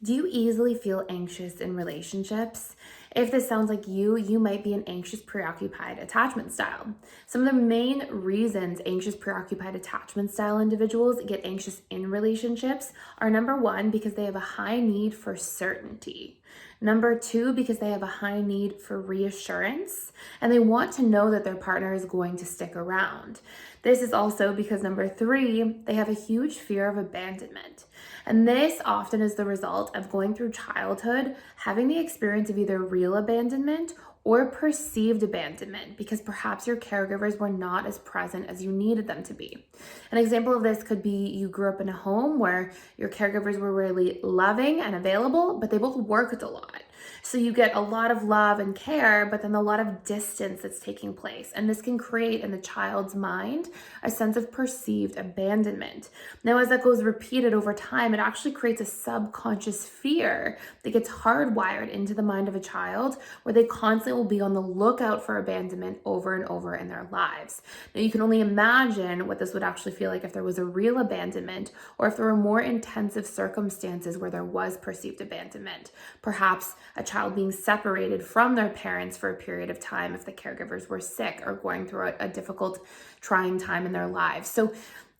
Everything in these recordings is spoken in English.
Do you easily feel anxious in relationships? If this sounds like you might be an anxious, preoccupied attachment style. Some of the main reasons anxious, preoccupied attachment style individuals get anxious in relationships are number one, because they have a high need for certainty. Number two, because they have a high need for reassurance and they want to know that their partner is going to stick around. This is also because number three, they have a huge fear of abandonment. And this often is the result of going through childhood, having the experience of either real abandonment or perceived abandonment because perhaps your caregivers were not as present as you needed them to be. An example of this could be you grew up in a home where your caregivers were really loving and available, but they both worked a lot. So you get a lot of love and care, but then a lot of distance that's taking place. And this can create in the child's mind a sense of perceived abandonment. Now, as that goes repeated over time, it actually creates a subconscious fear that gets hardwired into the mind of a child where they constantly will be on the lookout for abandonment over and over in their lives. Now, you can only imagine what this would actually feel like if there was a real abandonment or if there were more intensive circumstances where there was perceived abandonment. Perhaps a child being separated from their parents for a period of time if the caregivers were sick or going through a difficult, trying time in their lives. So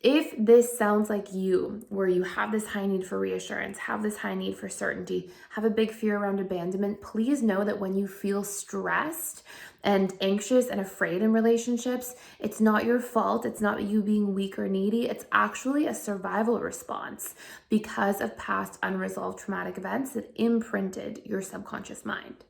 if this sounds like you, where you have this high need for reassurance, have this high need for certainty, have a big fear around abandonment, please know that when you feel stressed and anxious and afraid in relationships, it's not your fault. It's not you being weak or needy. It's actually a survival response because of past unresolved traumatic events that imprinted your subconscious mind.